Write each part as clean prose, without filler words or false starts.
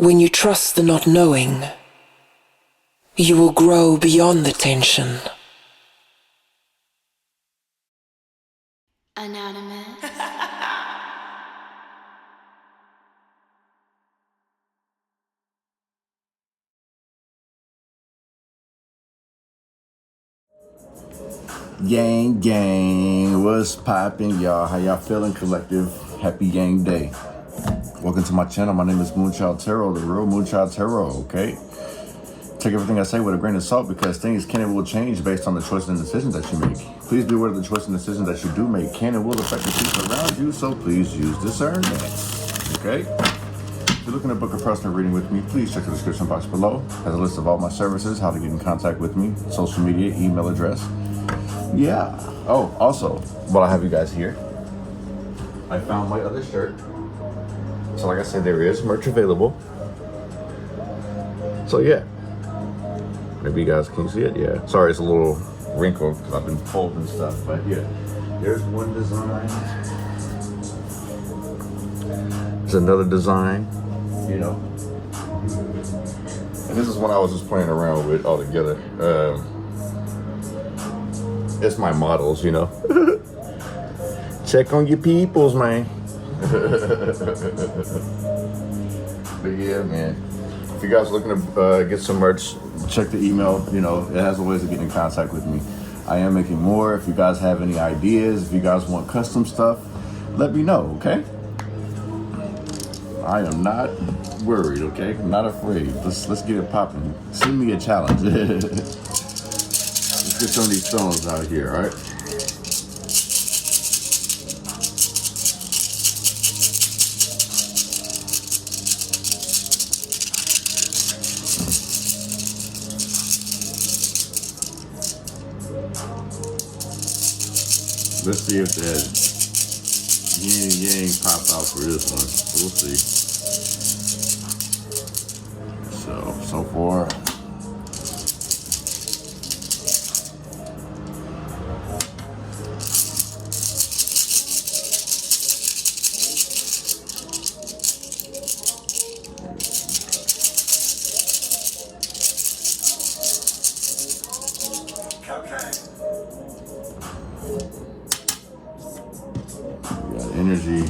When you trust the not knowing, you will grow beyond the tension. Anonymous. Gang, what's poppin', y'all? How y'all feeling, collective? Happy gang day. Welcome to my channel. My name is MoonchildTarot, the real MoonchildTarot, okay? Take everything I say with a grain of salt because things can and will change based on the choices and decisions that you make. Please be aware of the choices and decisions that you do make can and will affect the people around you, so please use discernment, okay? If you're looking to book a personal reading with me, please check the description box below. It has a list of all my services, how to get in contact with me, social media, email address. Yeah. Oh, also, while I have you guys here, I found my other shirt. So like I said, there is merch available. So yeah. Maybe you guys can see it. Yeah. Sorry, it's a little wrinkled because I've been folding stuff. But yeah, there's one design. There's another design, you know. And this is one I was just playing around with all together. It's my models, you know. Check on your peoples, man. But yeah, man. If you guys are looking to get some merch, check the email. You know, it has a ways to get in contact with me. I am making more. If you guys have any ideas, if you guys want custom stuff, let me know, okay? I am not worried, okay? I'm not afraid. Let's get it popping. Send me a challenge. Let's get some of these stones out here, all right? Let's see if that yin yang pop out for this one. We'll see. So far. Energy.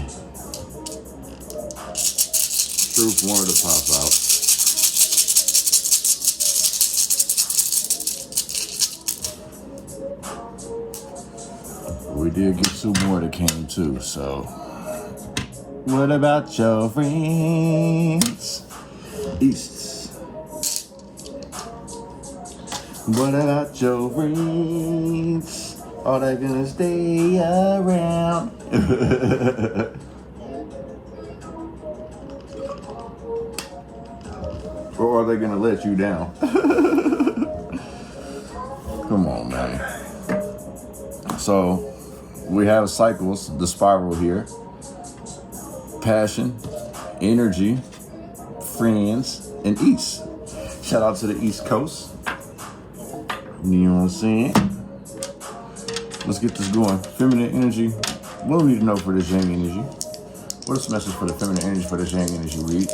Truth wanted to pop out. We did get two more that came too, so. What about your friends? East. What about your friends? Are they gonna stay around? Or are they gonna let you down? Come on, man. So we have cycles, the spiral here. Passion, energy, friends, and East. Shout out to the East Coast. You know what I'm saying? Let's get this going. Feminine energy. What do we need to know for this yang energy? What is the message for the feminine energy for this yang energy read?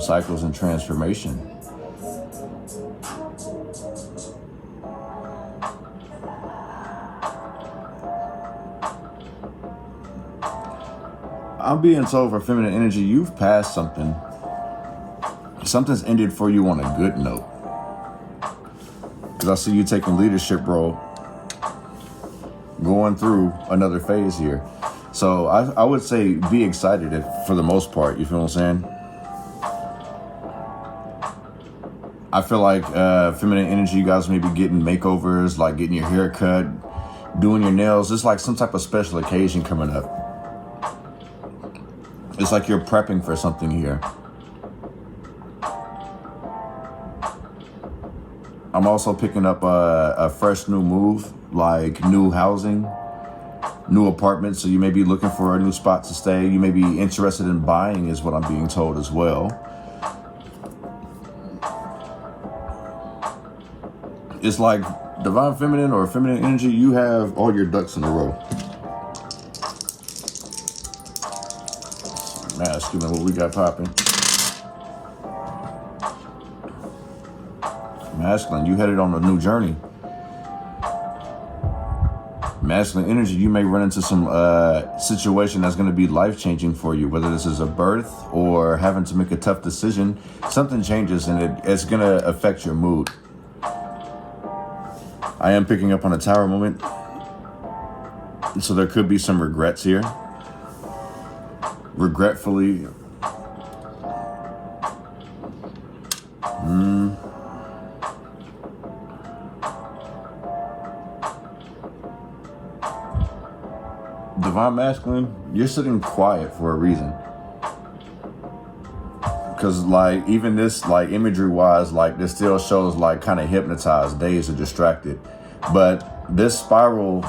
Cycles and transformation. I'm being told for feminine energy, you've passed something. Something's ended for you on a good note. Because I see you taking leadership role, going through another phase here. So I would say be excited for the most part. You feel what I'm saying? I feel like feminine energy, you guys may be getting makeovers, like getting your hair cut, doing your nails. It's like some type of special occasion coming up. It's like you're prepping for something here. I'm also picking up a fresh new move, like new housing, new apartments. So you may be looking for a new spot to stay. You may be interested in buying is what I'm being told as well. It's like divine feminine or feminine energy, you have all your ducks in a row. Masculine, what we got popping? Masculine, you headed on a new journey. Masculine energy, you may run into some situation that's going to be life-changing for you, whether this is a birth or having to make a tough decision. Something changes and it's going to affect your mood. I am picking up on a tower moment, so there could be some regrets here. Regretfully. Divine Masculine, you're sitting quiet for a reason. Because like even this, like imagery wise, like this still shows like kind of hypnotized, dazed or distracted. But this spiral,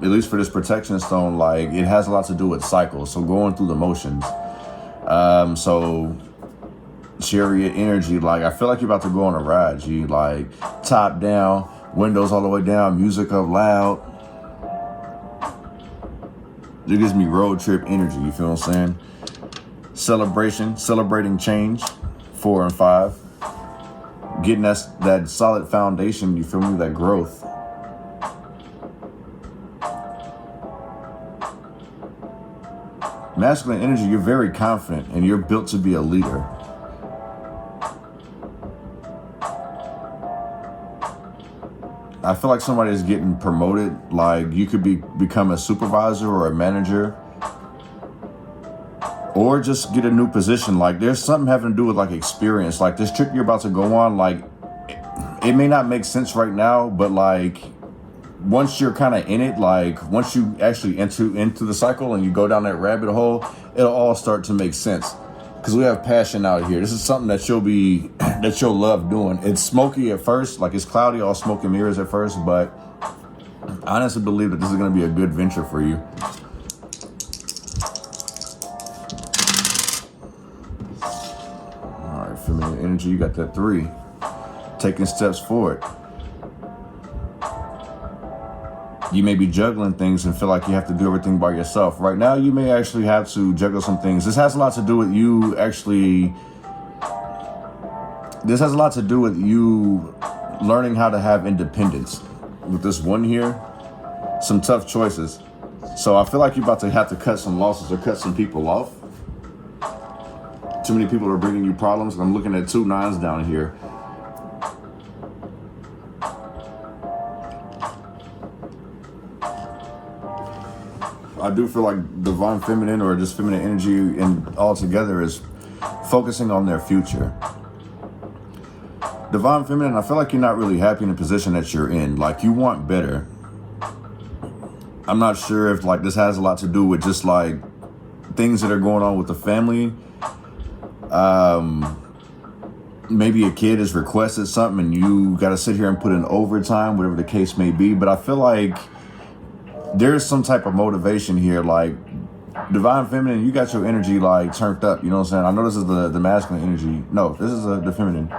at least for this protection stone, like it has a lot to do with cycles. So going through the motions. So chariot energy, like I feel like you're about to go on a ride. You like top down, windows all the way down, music up loud. It gives me road trip energy, you feel what I'm saying? Celebration, celebrating change, 4 and 5. Getting that solid foundation, you feel me, that growth. Masculine energy, you're very confident and you're built to be a leader. I feel like somebody is getting promoted. Like you could become a supervisor or a manager, or just get a new position. Like there's something having to do with like experience. Like this trip you're about to go on, like it may not make sense right now, but like once you're kind of in it, like once you actually into the cycle and you go down that rabbit hole, it'll all start to make sense. Because we have passion out here. This is something that you'll love doing. It's smoky at first, like it's cloudy, all smoke and mirrors at first, but I honestly believe that this is going to be a good venture for you. All right, feminine energy, you got that 3. Taking steps forward. You may be juggling things and feel like you have to do everything by yourself. Right now, you may actually have to juggle some things. This has a lot to do with you learning how to have independence. With this one here, some tough choices. So I feel like you're about to have to cut some losses or cut some people off. Too many people are bringing you problems. And I'm looking at 2 9s down here. I do feel like divine feminine or just feminine energy and all together is focusing on their future. Divine feminine, I feel like you're not really happy in the position that you're in. Like you want better. I'm not sure if like this has a lot to do with just like things that are going on with the family. Maybe a kid has requested something and you got to sit here and put in overtime, whatever the case may be. But I feel like there's some type of motivation here. Like divine feminine, you got your energy like turned up. You know what I'm saying? I know this is the masculine energy. No, this is the feminine.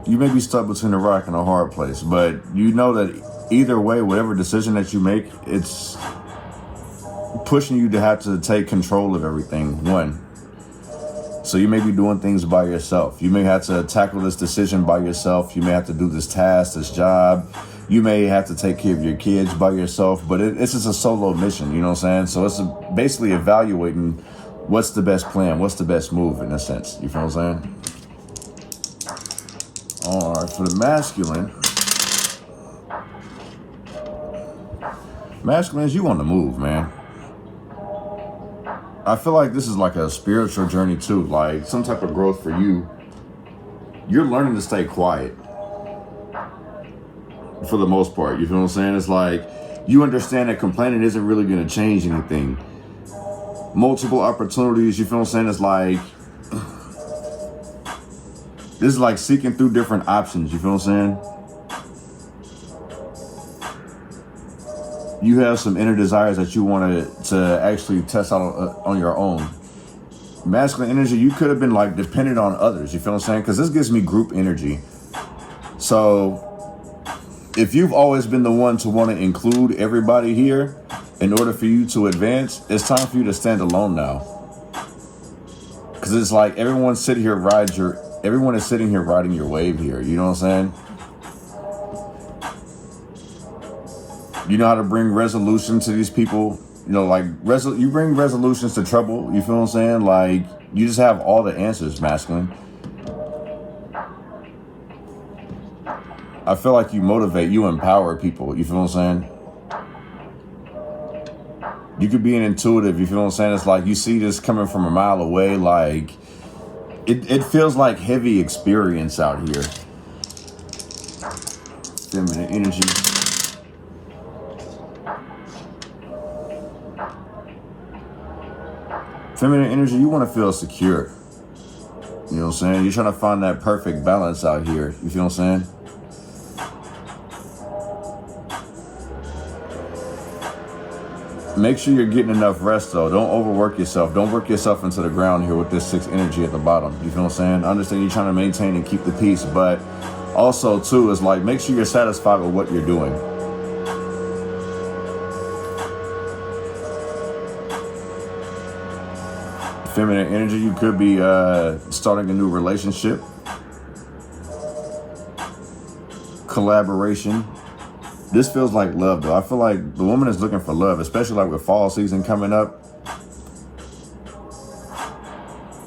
You may be stuck between a rock and a hard place, but you know that either way, whatever decision that you make, it's pushing you to have to take control of everything. So you may be doing things by yourself. You may have to tackle this decision by yourself. You may have to do this task, this job. You may have to take care of your kids by yourself, but it's just a solo mission, you know what I'm saying? So it's basically evaluating what's the best plan, what's the best move in a sense. You feel what I'm saying? All right, for the masculine is you on the move, man. I feel like this is like a spiritual journey too, like some type of growth for you. You're learning to stay quiet for the most part. You feel what I'm saying? It's like you understand that complaining isn't really going to change anything. Multiple opportunities, you feel what I'm saying? It's like this is like seeking through different options. You feel what I'm saying? You have some inner desires that you want to actually test out on your own. Masculine energy, you could have been like dependent on others. You feel what I'm saying? Because this gives me group energy. So if you've always been the one to want to include everybody here in order for you to advance, it's time for you to stand alone now. Because it's like everyone is sitting here riding your wave here. You know what I'm saying? You know how to bring resolution to these people. You know, like you bring resolutions to trouble. You feel what I'm saying? Like you just have all the answers, masculine. I feel like you motivate, you empower people. You feel what I'm saying? You could be an intuitive. You feel what I'm saying? It's like you see this coming from a mile away. Like it feels like heavy experience out here. Feminine energy. Feminine energy, you want to feel secure. You know what I'm saying? You're trying to find that perfect balance out here. You feel what I'm saying? Make sure you're getting enough rest, though. Don't overwork yourself. Don't work yourself into the ground here with this 6 energy at the bottom. You feel what I'm saying? I understand you're trying to maintain and keep the peace, but also, too, is like make sure you're satisfied with what you're doing. Feminine energy, you could be starting a new relationship. Collaboration. This feels like love, though. I feel like the woman is looking for love, especially like with fall season coming up.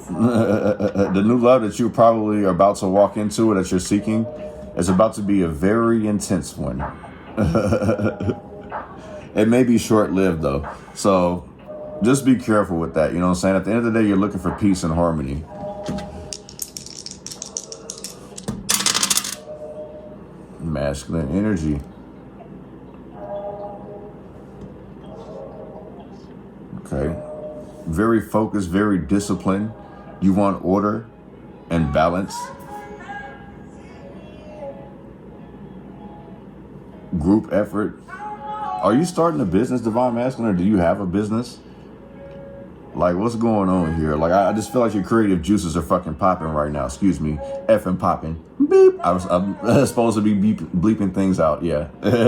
The new love that you probably are about to walk into or that you're seeking is about to be a very intense one. It may be short-lived, though. So just be careful with that. You know what I'm saying? At the end of the day, you're looking for peace and harmony. Masculine energy. Okay. Very focused, very disciplined. You want order and balance. Group effort. Are you starting a business, Divine Masculine, or do you have a business? Like, what's going on here? Like, I just feel like your creative juices are fucking popping right now. Excuse me. Effing popping. Beep. I'm supposed to be bleeping things out. Yeah.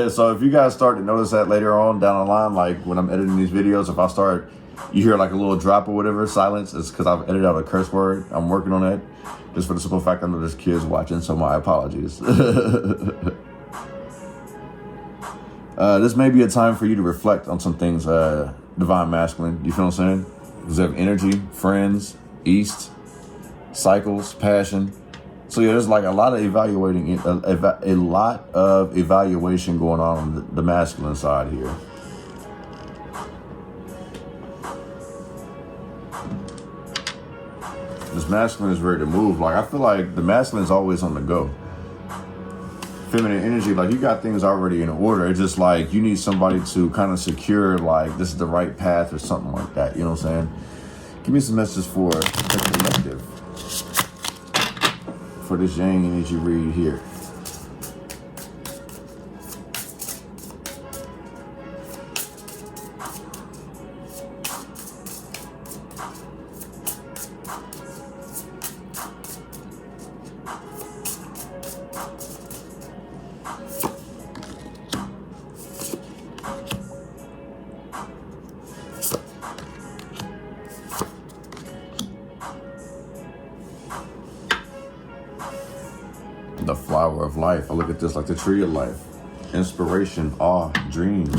So if you guys start to notice that later on down the line, like when I'm editing these videos, if I start, you hear like a little drop or whatever, silence, it's because I've edited out a curse word. I'm working on that. Just for the simple fact I know there's kids watching, so my apologies. This may be a time for you to reflect on some things, Divine Masculine. You feel what I'm saying? Because you have energy, friends, east, cycles, passion. So yeah, there's like a lot of evaluation going on the masculine side here. This masculine is ready to move. Like I feel like the masculine is always on the go. Feminine energy, like you got things already in order. It's just like you need somebody to kind of secure like this is the right path or something like that. You know what I'm saying? Give me some messages for the collective for this yang energy read here. The flower of life. I look at this like the tree of life. Inspiration, awe, dreams.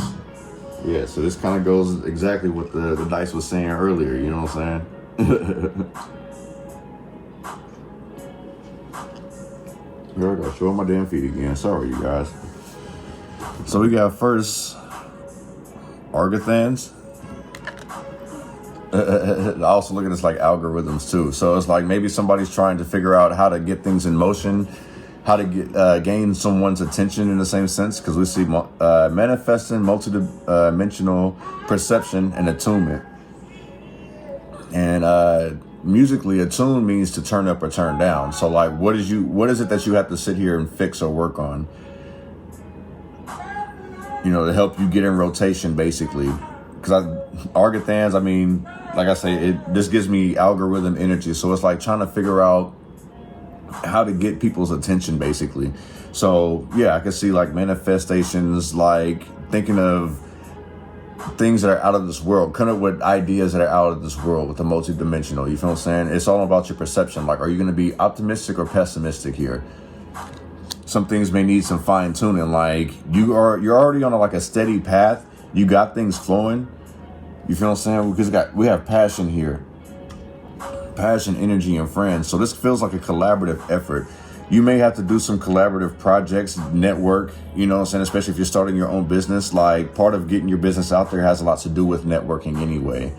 Yeah, so this kind of goes exactly what the dice was saying earlier. You know what I'm saying? Here I go, showing my damn feet again. Sorry, you guys. So we got first Argathans. I also look at this like algorithms too. So it's like maybe somebody's trying to figure out how to get things in motion, how to get gain someone's attention in the same sense, because we see manifesting, multi-dimensional perception and attunement. And musically, attune means to turn up or turn down. So like, what is it that you have to sit here and fix or work on? You know, to help you get in rotation, basically. Because Argathans, I mean, like I say, this gives me algorithm energy. So it's like trying to figure out how to get people's attention, basically. So yeah, I can see like manifestations, like thinking of things that are out of this world, kind of with ideas that are out of this world, with the multidimensional. You feel what I'm saying? It's all about your perception. Like, are you going to be optimistic or pessimistic here? Some things may need some fine tuning. Like you're already on a steady path. You got things flowing. You feel what I'm saying? Because we have passion here, passion, energy, and friends. So this feels like a collaborative effort. You may have to do some collaborative projects, network, you know what I'm saying? Especially if you're starting your own business. Like, part of getting your business out there has a lot to do with networking anyway.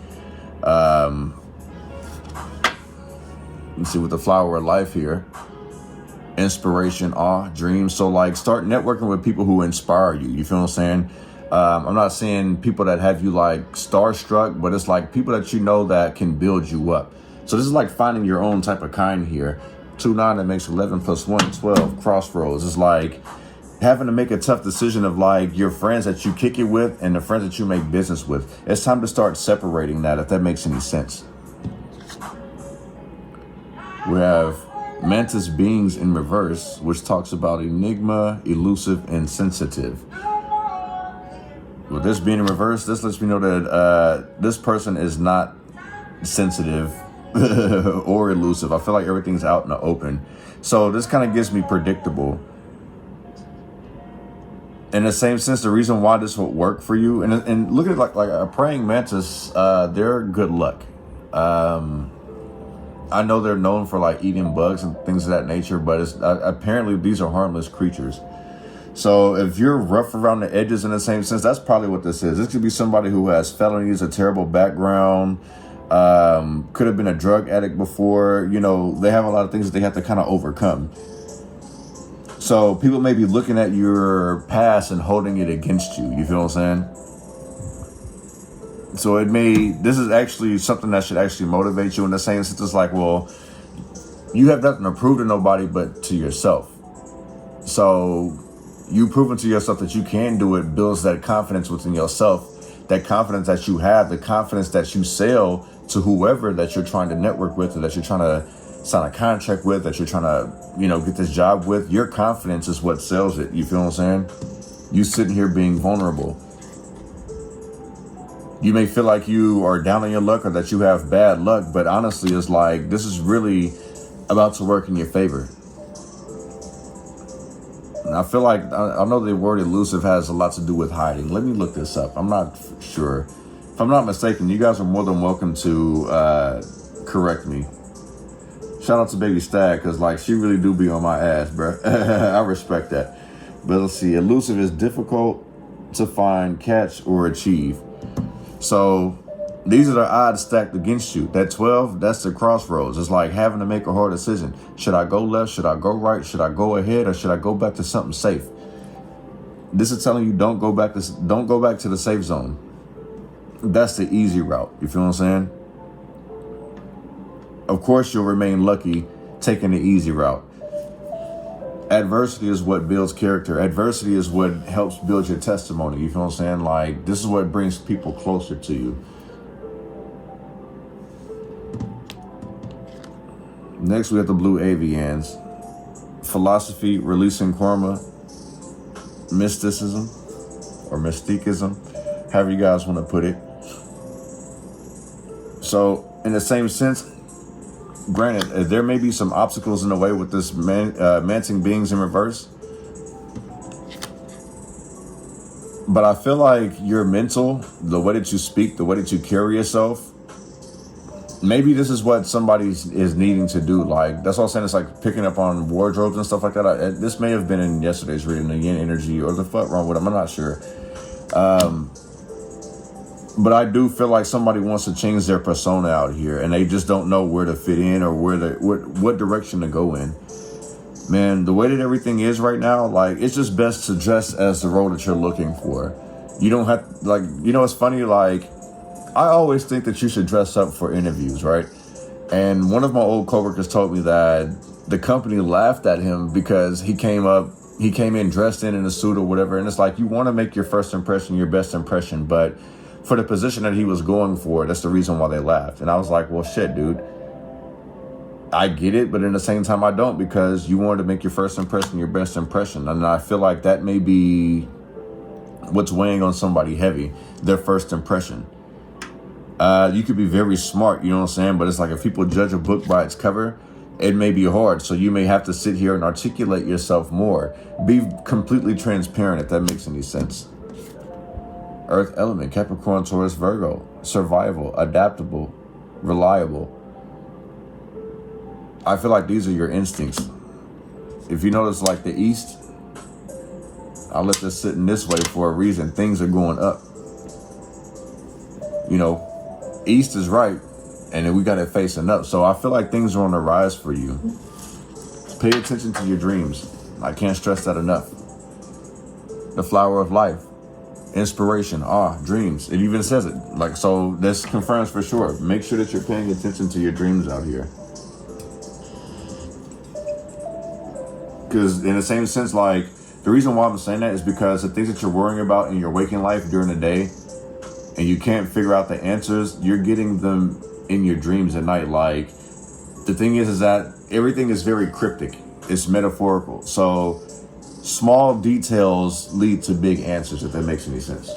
Let's see, with the flower of life here. Inspiration, awe, dreams. So like, start networking with people who inspire you. You feel what I'm saying? I'm not saying people that have you like starstruck, but it's like people that you know that can build you up. So this is like finding your own type of kind here. 2, 9, that makes 11 plus 1, 12. Crossroads. It's like having to make a tough decision of like your friends that you kick it with and the friends that you make business with. It's time to start separating that, if that makes any sense. We have Mantis beings in reverse, which talks about enigma, elusive, and sensitive. With this being in reverse, this lets me know that this person is not sensitive or elusive. I feel like everything's out in the open. So this kind of gets me predictable. In the same sense, the reason why this will work for you, and look at it like a praying mantis, they're good luck. I know they're known for like eating bugs and things of that nature, but it's apparently these are harmless creatures. So if you're rough around the edges in the same sense, that's probably what this is. This could be somebody who has felonies, a terrible background, could have been a drug addict before. You know, they have a lot of things that they have to kind of overcome. So people may be looking at your past and holding it against you. You feel what I'm saying? So this is actually something that should actually motivate you in the same sense. It's like, well, you have nothing to prove to nobody but to yourself. So you proving to yourself that you can do it builds that confidence within yourself, that confidence that you have, the confidence that you sell to whoever that you're trying to network with, or that you're trying to sign a contract with, that you're trying to, get this job with. Your confidence is what sells it. You feel what I'm saying? You sitting here being vulnerable. You may feel like you are down on your luck or that you have bad luck, but honestly, it's like this is really about to work in your favor. And I feel like, I know the word elusive has a lot to do with hiding. Let me look this up. I'm not sure. If I'm not mistaken, you guys are more than welcome to correct me. Shout out to Baby Stag, because like she really do be on my ass, bro. I respect that. But let's see. Elusive is difficult to find, catch, or achieve. So these are the odds stacked against you. That 12, that's the crossroads. It's like having to make a hard decision. Should I go left? Should I go right? Should I go ahead, or should I go back to something safe? This is telling you don't go back to the safe zone. That's the easy route. You feel what I'm saying? Of course, you'll remain lucky taking the easy route. Adversity is what builds character. Adversity is what helps build your testimony. You feel what I'm saying? Like, this is what brings people closer to you. Next, we have the blue avians. Philosophy, releasing karma, mysticism, or mysticism, however you guys want to put it. So, in the same sense, granted, there may be some obstacles in the way with this manting beings in reverse. But I feel like your mental, the way that you speak, the way that you carry yourself, maybe this is what somebody is needing to do. Like, that's what I'm saying. It's like picking up on wardrobes and stuff like that. This may have been in yesterday's reading, the yin energy, or the fuck wrong with them. I'm not sure. But I do feel like somebody wants to change their persona out here, and they just don't know where to fit in or what direction to go in. Man, the way that everything is right now, like, it's just best to dress as the role that you're looking for. You don't have, like, it's funny, like, I always think that you should dress up for interviews, right? And one of my old coworkers told me that the company laughed at him because he came in dressed in a suit or whatever. And it's like, you want to make your first impression your best impression, but for the position that he was going for, that's the reason why they laughed. And I was like, well, shit, dude. I get it, but at the same time I don't, because you wanted to make your first impression your best impression. And I feel like that may be what's weighing on somebody heavy, their first impression. You could be very smart, you know what I'm saying? But it's like if people judge a book by its cover, it may be hard. So you may have to sit here and articulate yourself more. Be completely transparent, if that makes any sense. Earth element, Capricorn, Taurus, Virgo. Survival, adaptable, reliable. I feel like these are your instincts. If you notice, like the East, I'll let this sit in this way for a reason. Things are going up. You know, East is right, and then we got it facing up. So I feel like things are on the rise for you. Pay attention to your dreams. I can't stress that enough. The flower of life. Inspiration, dreams. It even says it. Like, so this confirms for sure. Make sure that you're paying attention to your dreams out here. Because in the same sense, like, the reason why I'm saying that is because the things that you're worrying about in your waking life during the day, and you can't figure out the answers, you're getting them in your dreams at night. Like, the thing is that everything is very cryptic. It's metaphorical. So small details lead to big answers, if that makes any sense.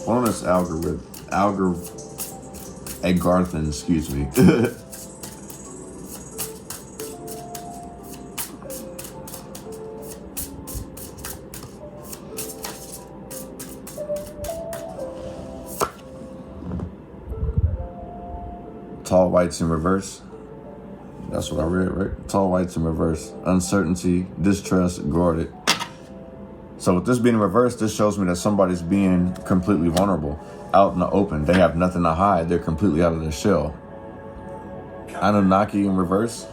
One of this Agarthan, excuse me. Tall whites in reverse. That's what I read, right? Tall whites in reverse. Uncertainty, distrust, guarded. So with this being in reverse, this shows me that somebody's being completely vulnerable, out in the open. They have nothing to hide. They're completely out of their shell. Anunnaki in reverse.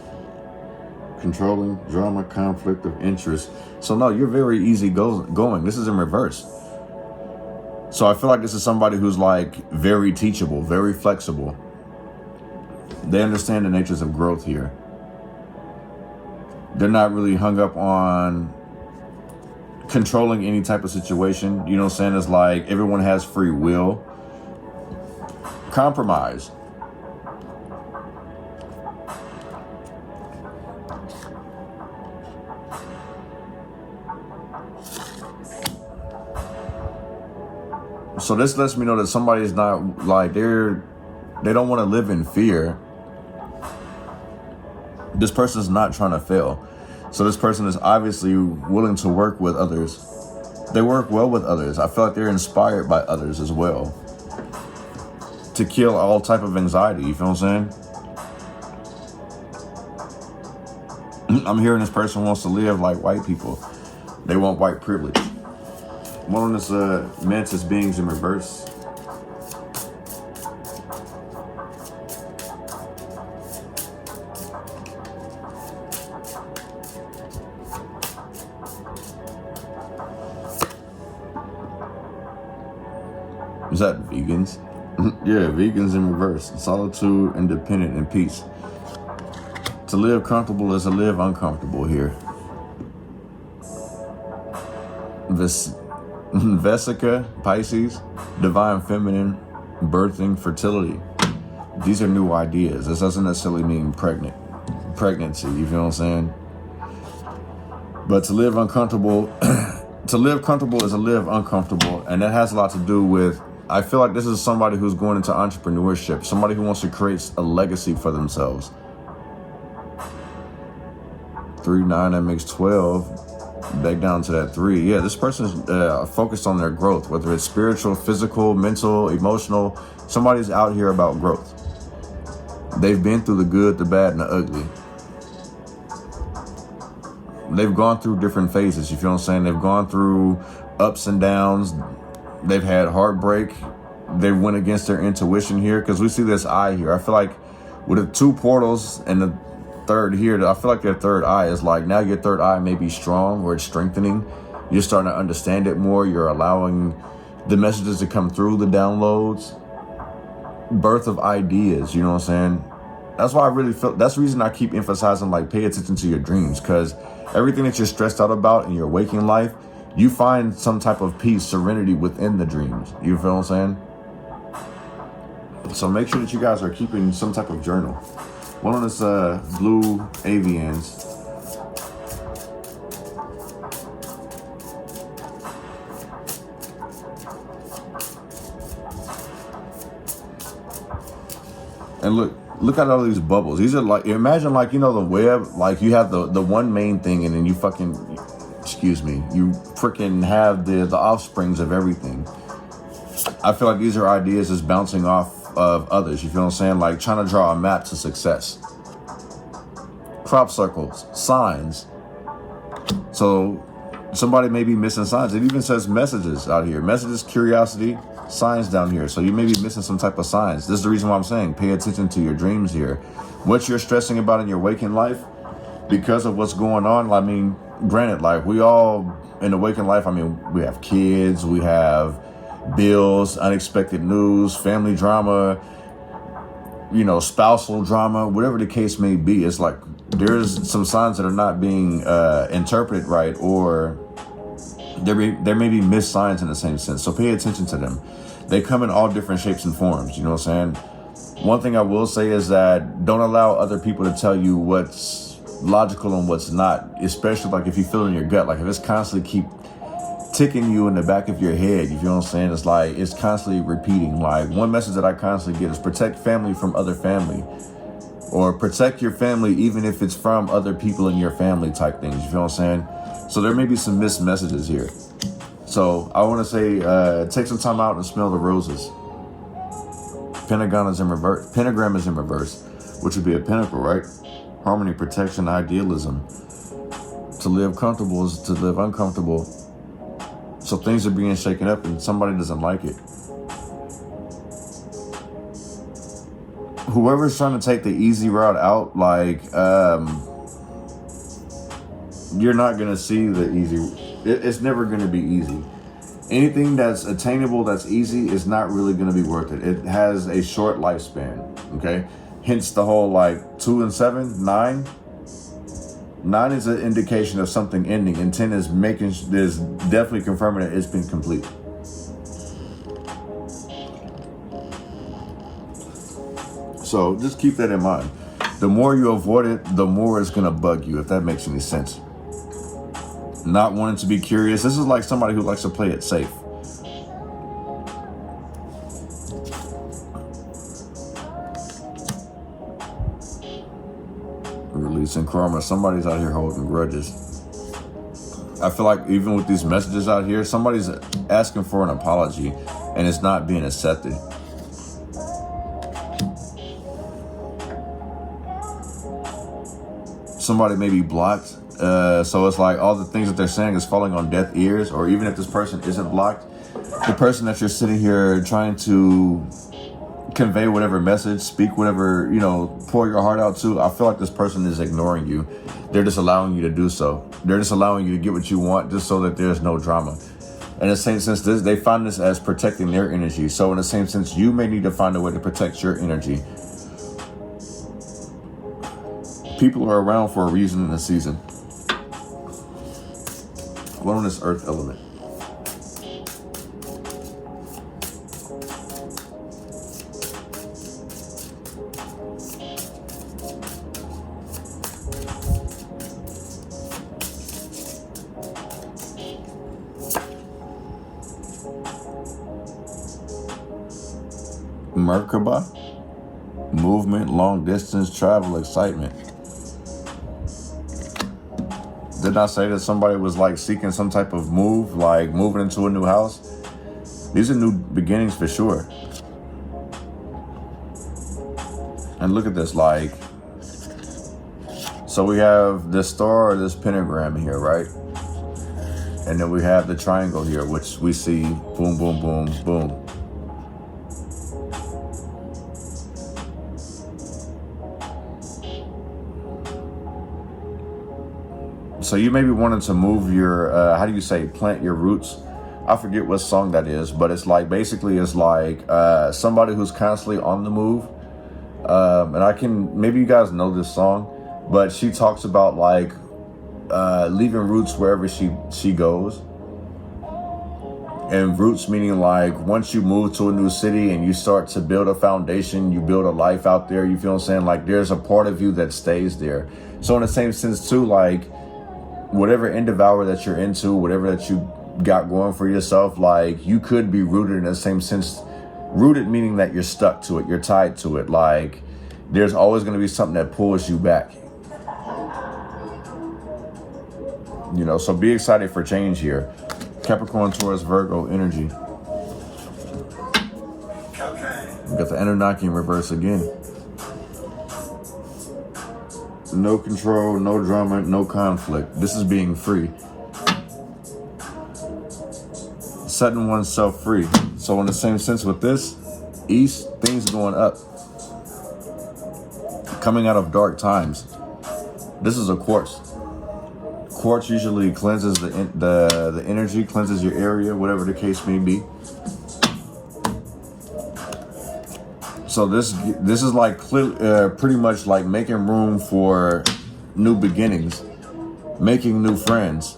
Controlling, drama, conflict of interest. So no, you're very easy going. This is in reverse. So I feel like this is somebody who's like very teachable, very flexible. They understand the natures of growth here. They're not really hung up on controlling any type of situation. You know what I'm saying? It's like everyone has free will. Compromise. So this lets me know that somebody is not like they don't want to live in fear. This person is not trying to fail. So this person is obviously willing to work with others. They work well with others. I feel like they're inspired by others as well. To kill all type of anxiety, you feel what I'm saying? I'm hearing this person wants to live like white people. They want white privilege. One of this mantis beings in reverse. Is that vegans? Yeah, vegans in reverse. Solitude, independent, and peace. To live comfortable is to live uncomfortable here. Vesica, Pisces, divine feminine, birthing, fertility. These are new ideas. This doesn't necessarily mean pregnancy, you feel what I'm saying? But to live uncomfortable, to live comfortable is to live uncomfortable. And that has a lot to do with, I feel like this is somebody who's going into entrepreneurship, somebody who wants to create a legacy for themselves. 3, 9, that makes 12. Back down to that 3. Yeah, this person is focused on their growth, whether it's spiritual, physical, mental, emotional. Somebody's out here about growth. They've been through the good, the bad, and the ugly. They've gone through different phases, you feel what I'm saying? They've gone through ups and downs. They've had heartbreak. They went against their intuition here, because we see this eye here. I feel like with the 2 portals and the third here, I feel like their third eye is like, now your third eye may be strong or it's strengthening. You're starting to understand it more. You're allowing the messages to come through, the downloads, birth of ideas, you know what I'm saying? That's why I really feel, that's the reason I keep emphasizing, like, pay attention to your dreams, because everything that you're stressed out about in your waking life, you find some type of peace, serenity within the dreams. You feel what I'm saying? So make sure that you guys are keeping some type of journal. One of this blue avians. And look at all these bubbles. These are like, imagine like, you know, the web, like you have the one main thing and then you fucking, excuse me, you freaking have the offsprings of everything. I feel like these are ideas just bouncing off of others. You feel what I'm saying? Like trying to draw a map to success. Crop circles, signs. So somebody may be missing signs. It even says messages out here. Messages, curiosity, signs down here. So you may be missing some type of signs. This is the reason why I'm saying pay attention to your dreams here. What you're stressing about in your waking life because of what's going on. I mean, granted, like we all in the waking life, I mean, we have kids, we have bills, unexpected news, family drama, you know, spousal drama, whatever the case may be. It's like there's some signs that are not being interpreted right, or there may be missed signs in the same sense. So pay attention to them. They come in all different shapes and forms. You know what I'm saying? One thing I will say is that don't allow other people to tell you what's logical and what's not, especially like if you feel in your gut, like if it's constantly keep ticking you in the back of your head, you feel what I'm saying? It's like it's constantly repeating. Like one message that I constantly get is protect family from other family, or protect your family even if it's from other people in your family type things. You feel what I'm saying? So there may be some missed messages here. So I want to say take some time out and smell the roses. Pentagon is in reverse. Pentagram is in reverse, which would be a pinnacle, right? Harmony, protection, idealism. To live comfortable is to live uncomfortable. So things are being shaken up and somebody doesn't like it. Whoever's trying to take the easy route out, like, you're not going to see the easy. It's never going to be easy. Anything that's attainable, that's easy, is not really going to be worth it. It has a short lifespan, okay? Hence the whole, like, 2 and 7, 9. 9 is an indication of something ending, and 10 is definitely confirming that it's been complete. So just keep that in mind. The more you avoid it, the more it's going to bug you, if that makes any sense. Not wanting to be curious. This is like somebody who likes to play it safe. Releasing karma. Somebody's out here holding grudges. I feel like even with these messages out here, somebody's asking for an apology and it's not being accepted. Somebody may be blocked. So it's like all the things that they're saying is falling on deaf ears, or even if this person isn't blocked, the person that you're sitting here trying to convey whatever message, speak whatever, you know, pour your heart out to, I feel like this person is ignoring you. They're just allowing you to do so. They're just allowing you to get what you want just so that there's no drama. In the same sense, they find this as protecting their energy. So in the same sense, you may need to find a way to protect your energy. People are around for a reason in the season. What on this earth element? Merkaba, movement, long distance travel, excitement. Didn't I say that somebody was like seeking some type of move, like moving into a new house? These are new beginnings for sure. And look at this, like, so we have this star or this pentagram here, right? And then we have the triangle here, which we see boom, boom, boom, boom. So you may be wanting to move your, how do you say, plant your roots? I forget what song that is, but it's like, basically it's like somebody who's constantly on the move. And maybe you guys know this song, but she talks about like leaving roots wherever she goes. And roots meaning like once you move to a new city and you start to build a foundation, you build a life out there, you feel what I'm saying? Like there's a part of you that stays there. So in the same sense too, like whatever endeavor that you're into, whatever that you got going for yourself, like you could be rooted in the same sense. Rooted meaning that you're stuck to it, you're tied to it. Like there's always going to be something that pulls you back. You know, so be excited for change here. Capricorn, Taurus, Virgo energy. We got the Anunnaki in reverse again. No control, no drama, no conflict. This is being free. Setting oneself free. So in the same sense with this, East, things going up. Coming out of dark times. This is a quartz. Quartz usually cleanses the energy, cleanses your area, whatever the case may be. So this is like pretty much like making room for new beginnings, making new friends.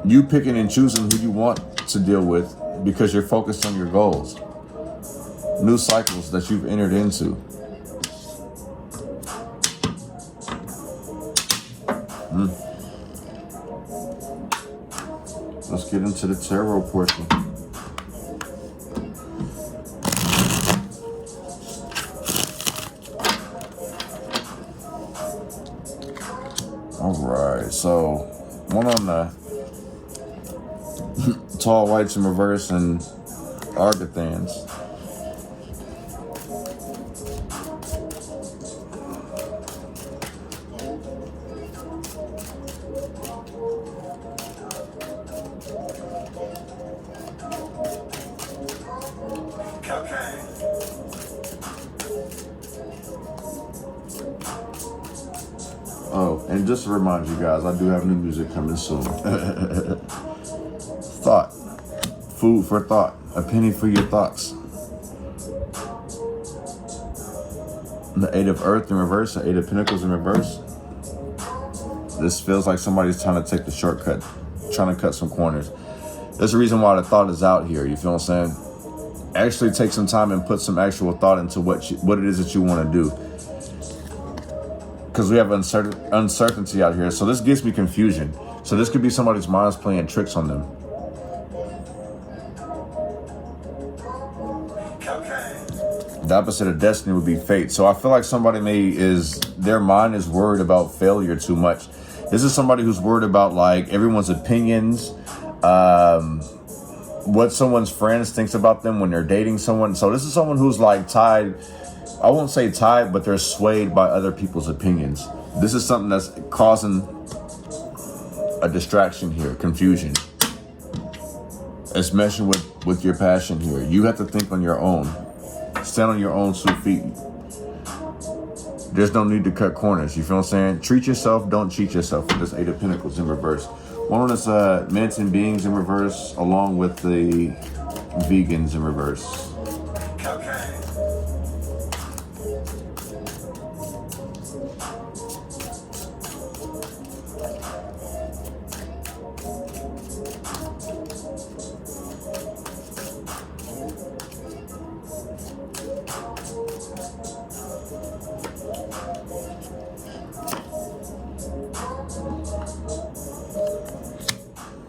You picking and choosing who you want to deal with because you're focused on your goals. New cycles that you've entered into. Let's get into the tarot portion. All right, so one on the tall whites in reverse and Argathans. Oh, and just to remind you guys, I do have new music coming soon. Thought. Food for thought. A penny for your thoughts. The Eight of Earth in reverse, the Eight of Pentacles in reverse. This feels like somebody's trying to take the shortcut, trying to cut some corners. There's a reason why the thought is out here, you feel what I'm saying? Actually take some time and put some actual thought into what it is that you want to do. Because we have uncertainty out here. So this gives me confusion. So this could be somebody's mind's playing tricks on them. The opposite of destiny would be fate. So I feel like somebody their mind is worried about failure too much. This is somebody who's worried about like everyone's opinions, what someone's friends thinks about them when they're dating someone. So this is someone who's like tied. I won't say tied, but they're swayed by other people's opinions. This is something that's causing a distraction here, confusion. It's meshing with your passion here. You have to think on your own. Stand on your own 2 feet. There's no need to cut corners. You feel what I'm saying? Treat yourself, don't cheat yourself with this Eight of Pentacles in reverse. One of this Manson beings in reverse, along with the vegans in reverse.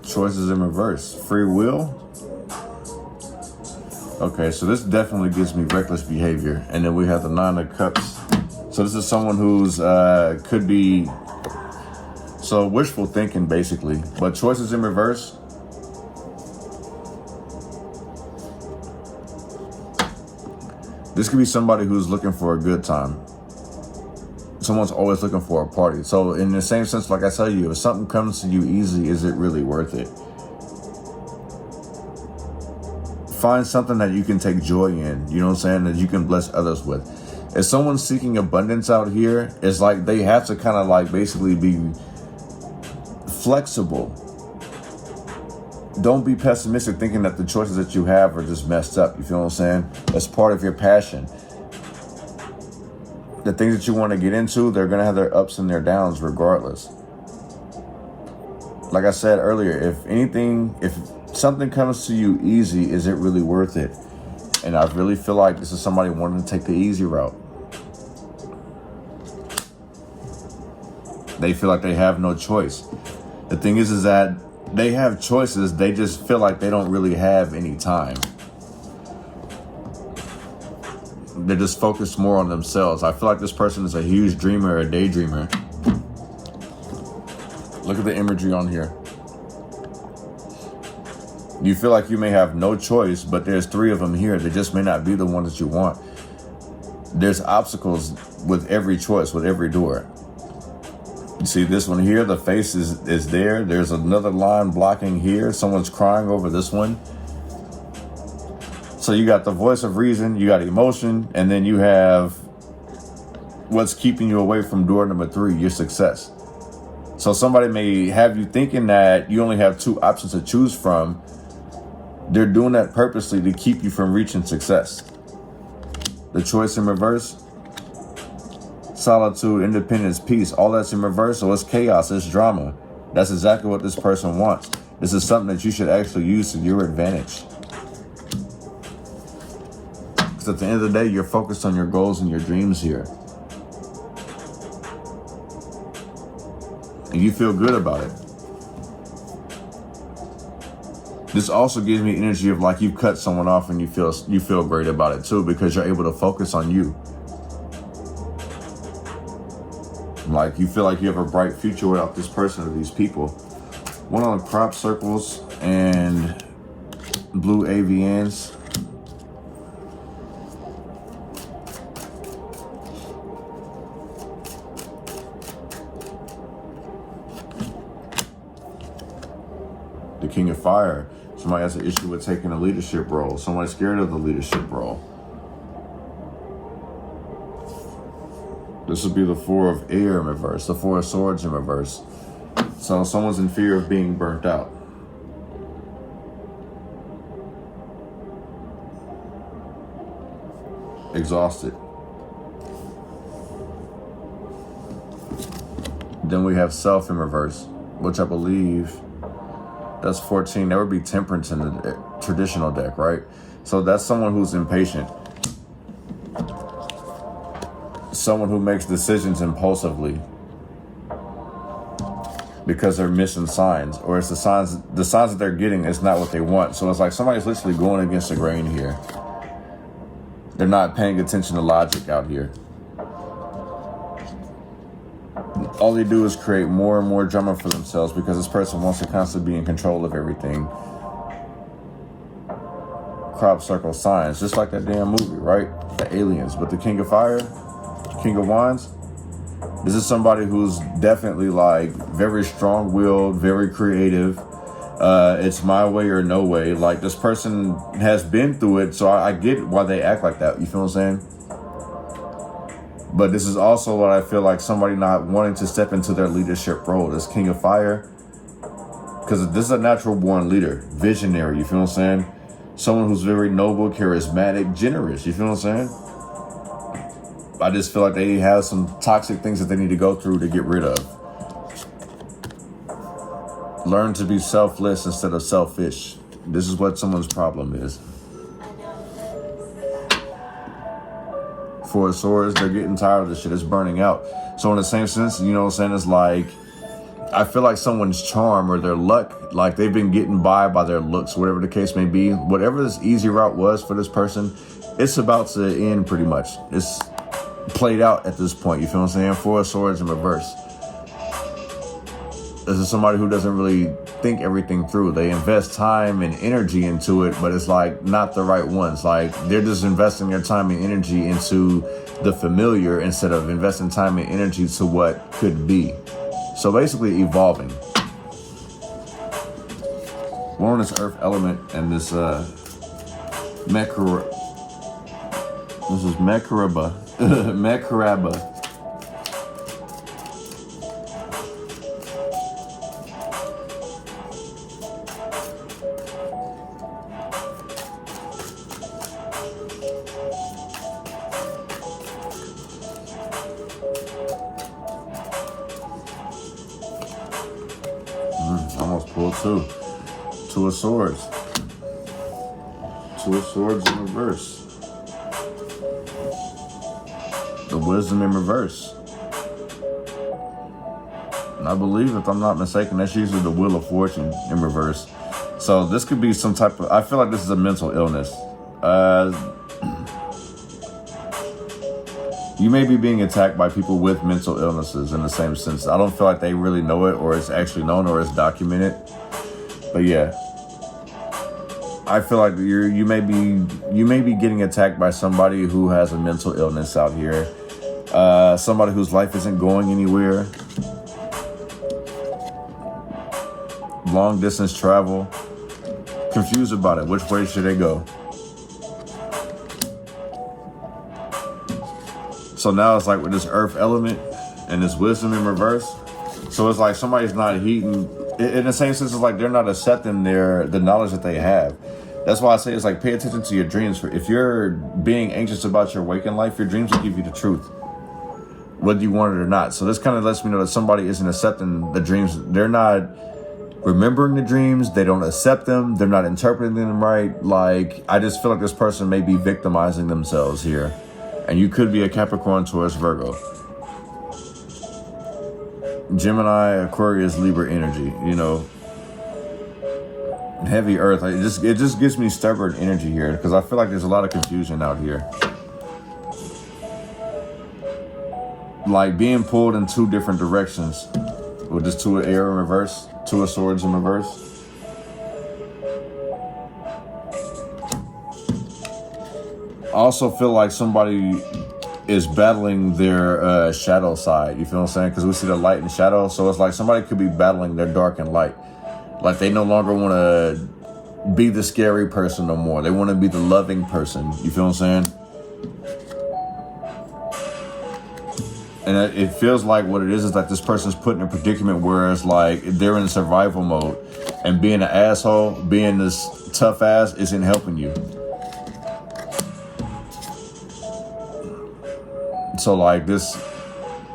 Choices in reverse. Free will. Okay, so this definitely gives me reckless behavior. And then we have the Nine of Cups. So this is someone who's could be wishful thinking basically. But choices in reverse. This could be somebody who's looking for a good time. Someone's always looking for a party. So in the same sense, like I tell you, if something comes to you easy, is it really worth it? Find something that you can take joy in, you know what I'm saying, that you can bless others with. If someone's seeking abundance out here, it's like they have to kind of like basically be flexible. Don't be pessimistic thinking that the choices that you have are just messed up. You feel what I'm saying? That's part of your passion. The things that you want to get into, they're going to have their ups and their downs regardless. Like I said earlier, if something comes to you easy, is it really worth it? And I really feel like this is somebody wanting to take the easy route. They feel like they have no choice. The thing is that they have choices. They just feel like they don't really have any time. They're just focused more on themselves. I feel like this person is a huge dreamer, a daydreamer. Look at the imagery on here. You feel like you may have no choice, but there's 3 of them here. They just may not be the one that you want. There's obstacles with every choice, with every door. You see this one here, the face is there. There's another line blocking here. Someone's crying over this one. So you got the voice of reason, you got emotion, and then you have what's keeping you away from door number 3, your success. So somebody may have you thinking that you only have 2 options to choose from. They're doing that purposely to keep you from reaching success. The choice in reverse, solitude, independence, peace, all that's in reverse. So it's chaos, it's drama. That's exactly what this person wants. This is something that you should actually use to your advantage. Because at the end of the day, you're focused on your goals and your dreams here. And you feel good about it. This also gives me energy of like you've cut someone off and you feel great about it too, because you're able to focus on you. Like you feel like you have a bright future without this person or these people. One on crop circles and blue avians. The King of Fire. Somebody has an issue with taking a leadership role. Somebody's scared of the leadership role. This would be the 4 of Air in reverse, the 4 of Swords in reverse. So someone's in fear of being burnt out. Exhausted. Then we have Self in reverse, which I believe that's 14. That would be Temperance in the traditional deck, right? So that's someone who's impatient. Someone who makes decisions impulsively because they're missing signs, or it's the signs that they're getting is not what they want. So it's like somebody's literally going against the grain here. They're not paying attention to logic out here. All they do is create more and more drama for themselves because this person wants to constantly be in control of everything. Crop circle signs, just like that damn movie, right? The aliens. But the King of Fire, King of Wands, this is somebody who's definitely like very strong-willed, very creative. It's my way or no way. Like this person has been through it, so I get why they act like that. You feel what I'm saying? But this is also what I feel like somebody not wanting to step into their leadership role. This King of Fire, because this is a natural born leader, visionary. You feel what I'm saying? Someone who's very noble, charismatic, generous. You feel what I'm saying? I just feel like they have some toxic things that they need to go through to get rid of. Learn to be selfless instead of selfish. This is what someone's problem is. 4 of Swords, they're getting tired of this shit. It's burning out. So in the same sense, you know what I'm saying? It's like, I feel like someone's charm or their luck, like they've been getting by their looks, whatever the case may be. Whatever this easy route was for this person, it's about to end pretty much. It's played out at this point, you feel what I'm saying? 4 of Swords in reverse. This is somebody who doesn't really think everything through. They invest time and energy into it, but it's like not the right ones. Like they're just investing their time and energy into the familiar instead of investing time and energy to what could be. So basically evolving. We're on this earth element and this Mekaraba. This is Mekaraba. Mekaraba. Almost pulled 2. 2 Two of Swords. Two of Swords in reverse. The Wisdom in reverse. And I believe, if I'm not mistaken, that's usually the Wheel of Fortune in reverse. So this could be some type of, I feel like this is a mental illness. You may be being attacked by people with mental illnesses in the same sense. I don't feel like they really know it, or it's actually known, or it's documented. But yeah, I feel like you may be getting attacked by somebody who has a mental illness out here. Somebody whose life isn't going anywhere. Long distance travel. Confused about it. Which way should they go? So now it's like with this earth element and this wisdom in reverse. So it's like somebody's not heeding, in the same sense, it's like they're not accepting the knowledge that they have. That's why I say it's like, pay attention to your dreams. If you're being anxious about your waking life, your dreams will give you the truth, whether you want it or not. So this kind of lets me know that somebody isn't accepting the dreams. They're not remembering the dreams. They don't accept them. They're not interpreting them right. Like, I just feel like this person may be victimizing themselves here. And you could be a Capricorn, Taurus, Virgo, Gemini, Aquarius, Libra energy, you know. Heavy earth. It just gives me stubborn energy here, because I feel like there's a lot of confusion out here. Like being pulled in two different directions with this Two of Air in reverse, Two of Swords in reverse. I also feel like somebody is battling their shadow side. You feel what I'm saying? Because we see the light and shadow. So it's like somebody could be battling their dark and light. Like they no longer want to be the scary person no more. They want to be the loving person. You feel what I'm saying? And it feels like what it is like this person's put in a predicament where it's like they're in survival mode. And being an asshole, being this tough ass isn't helping you. So like this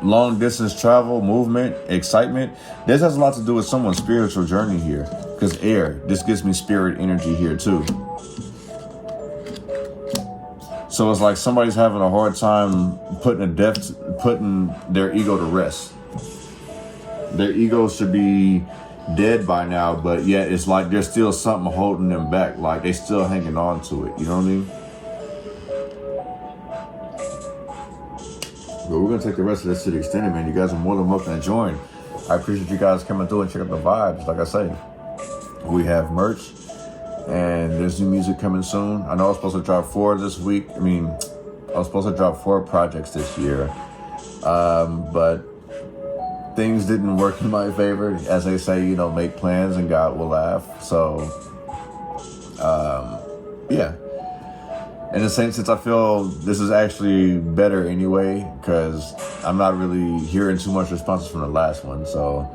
long distance travel, movement, excitement, this has a lot to do with someone's spiritual journey here. Because air, this gives me spirit energy here too. So it's like somebody's having a hard time putting their ego to rest. Their ego should be dead by now, but yet it's like there's still something holding them back. Like they still hanging on to it. You know what I mean? But we're going to take the rest of this to the extended, man. You guys are more than welcome to join. I appreciate you guys coming through and check out the vibes. Like I say, we have merch and there's new music coming soon. I know I was supposed to drop 4 this week. I was supposed to drop 4 projects this year. But things didn't work in my favor. As they say, you know, make plans and God will laugh. So, yeah. In the same sense, I feel this is actually better anyway, because I'm not really hearing too much responses from the last one. So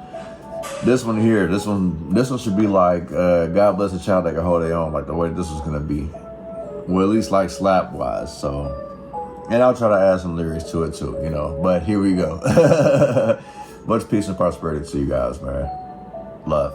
this one here, this one should be like, God bless a child that can hold their own, like the way this was gonna be. Well, at least like slap wise. So, and I'll try to add some lyrics to it too, you know. But here we go. Much peace and prosperity to you guys, man. Love.